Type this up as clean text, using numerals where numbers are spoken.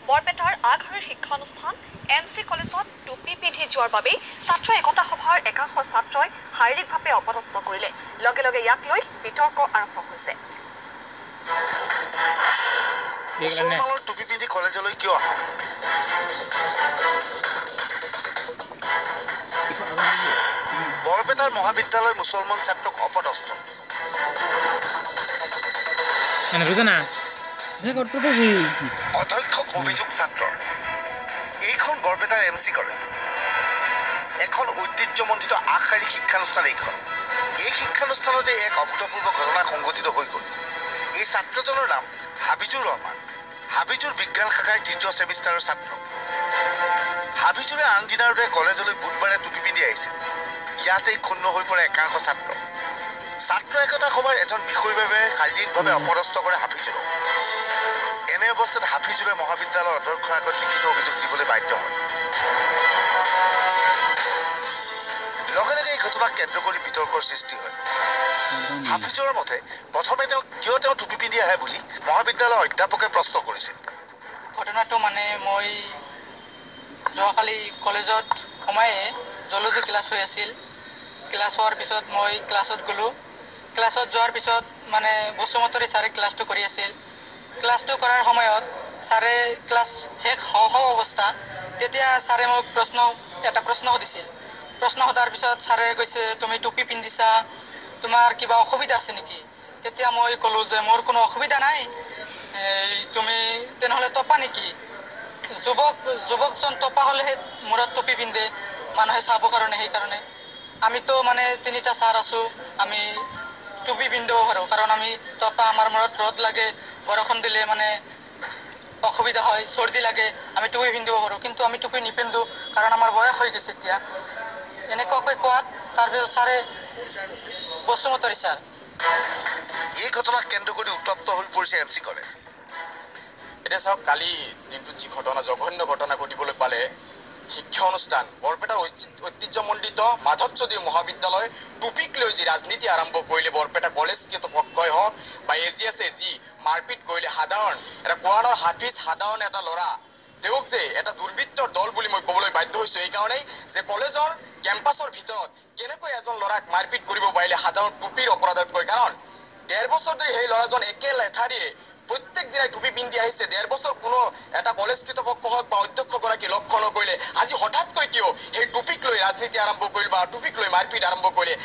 বৰপেটাৰ আগশাৰীৰ শিক্ষানুষ্ঠান MC কলেজত টুপি পিন্ধি যোৱাৰ বাবে ছাত্ৰ একতা সভাৰ একাংশ ছাত্ৰই শাৰীৰিকভাৱে অপদস্থ কৰিলে। লগে লগে ইয়াক লৈ বিতৰ্ক আৰম্ভ হৈছে। মুছলমানৰ টুপি পিন্ধি কলেজলৈ কিয় আহা? বৰপেটাৰ মহাবিদ্যালয় মুছলমান ছাত্ৰক অপদস্থ। অধ্যক্ষ অভিযোগ ছাত্ৰ। এইখন বৰপেটাৰ MC কলেজ, এখন ঐতিহ্যমণ্ডিত আগশাৰী শিক্ষানুষ্ঠান। এই শিক্ষানুষ্ঠানতে এক অভূতপূৰ্ব ঘটনা সংঘটিত হৈ গ'ল। এই ছাত্ৰজনৰ নাম হাবিজুৰ ৰহমান। হাবিজুৰ বিজ্ঞান শাখাৰ ৩য় ছেমিষ্টাৰৰ ছাত্ৰ। হাবিজুৰে আন দিনাৰ দৰে কলেজলৈ বুধবাৰে টুপি পিন্ধি আহিছিল। ইয়াতেই ক্ষুণ্ণ হৈ পৰে একাংশ ছাত্ৰ। ছাত্ৰ একতা সভাৰ এজন বিষয়ৰ বাবে শাৰীৰিকভাৱে অপদস্থ কৰে হাফিজুৰক। এনে অৱস্থাত হাফিজুৰে মহাবিদ্যালয়ৰ অধ্যক্ষৰ আগত লিখিত অভিযোগ দিবলৈ বাধ্য হয়। লগে লগে এই ঘটনাক কেন্দ্ৰ কৰি বিতৰ্কৰ সৃষ্টি হয়। হাফিজুৰৰ মতে প্ৰথমে কিয় টুপি পিন্ধি আহে বুলি মহাবিদ্যালয়ৰ অধ্যাপকে প্ৰশ্ন কৰিছিল। ঘটনাটো মই যোৱাকালি কলেজত সোমায়ে জুলজি ক্লাছ হৈ আছিল। ক্লাছ হোৱাৰ পিছত মই ক্লাছত গ'লোঁ। ক্লাছত যোৱাৰ পিছত বসুমতৰী ছাৰে ক্লাছটো কৰি আছিল। ক্লাছটো কৰাৰ সময়ত ছাৰে ক্লাছ শেষ হওঁ অৱস্থা, তেতিয়া ছাৰে মোক এটা প্ৰশ্ন সুধিছিল। প্ৰশ্ন সোধাৰ পিছত ছাৰে কৈছে, তুমি টুপি পিন্ধিছা, তোমাৰ কিবা অসুবিধা আছে নেকি? তেতিয়া মই ক'লোঁ যে মোৰ কোনো অসুবিধা নাই, তুমি তেনেহ'লে টপা নেকি? যুৱকজন টপা হ'লেহে মূৰত টুপি পিন্ধে, মানুহে চাব কাৰণে। সেইকাৰণে আমিতো 3টা ছাৰ আছোঁ, আমি টুপি পিন্ধিব পাৰোঁ, কাৰণ আমি টপা, আমাৰ মূৰত ৰ'দ লাগে, বৰষুণ দিলে অসুবিধা হয়, চৰ্দি লাগে, আমি টুপি পিন্ধিব পাৰোঁ। কিন্তু আমি টুপি নিপিন্ধোঁ, কাৰণ আমাৰ বয়স হৈ গৈছে এতিয়া। এনেকুৱাকৈ কোৱাত তাৰপিছত ছাৰে, বসুমতৰী ছাৰ। এই ঘটনাক কেন্দ্ৰ কৰি উত্তপ্ত হৈ পৰিছে MC কলেজ। এতিয়া চাওক, কালি দিনটোত যি ঘটনা, জঘন্য ঘটনা ঘটিবলৈ পালে, শিক্ষা অনুষ্ঠান বৰপেটাৰ ঐতিহ্যমণ্ডিত মাধৱ চৌধুৰী মহাবিদ্যালয় টুপিক লৈ যি ৰাজনীতি আৰম্ভ কৰিলে বৰপেটা কলেজ কৰ্তৃপক্ষই হওক বা AGS যি মাৰপিট কৰিলে, সাধাৰণ এটা কোৰাণৰ হাফিজ, সাধাৰণ এটা ল'ৰা, তেওঁক যে এটা দুৰ্বৃত্তৰ দল বুলি মই ক'বলৈ বাধ্য হৈছোঁ। এইকাৰণেই যে কলেজৰ কেম্পাছৰ ভিতৰত কেনেকৈ এজন ল'ৰাক মাৰপিট কৰিব পাৰিলে সাধাৰণ টুপিৰ অপৰাধতকৈ। কাৰণ 1.5 বছৰ ধৰি সেই ল'ৰাজন একে লেঠাৰিয়ে প্ৰত্যেক দিনাই টুপি পিন্ধি আহিছে। 1.5 বছৰ কোনো এটা কলেজ কৰ্তৃপক্ষ হওক বা অধ্যক্ষগৰাকী লক্ষ্য নকৰিলে, আজি হঠাৎকৈ কিয় সেই টুপিক লৈ ৰাজনীতি আৰম্ভ কৰিলে বা টুপিক লৈ মাৰপিট আৰম্ভ কৰিলে?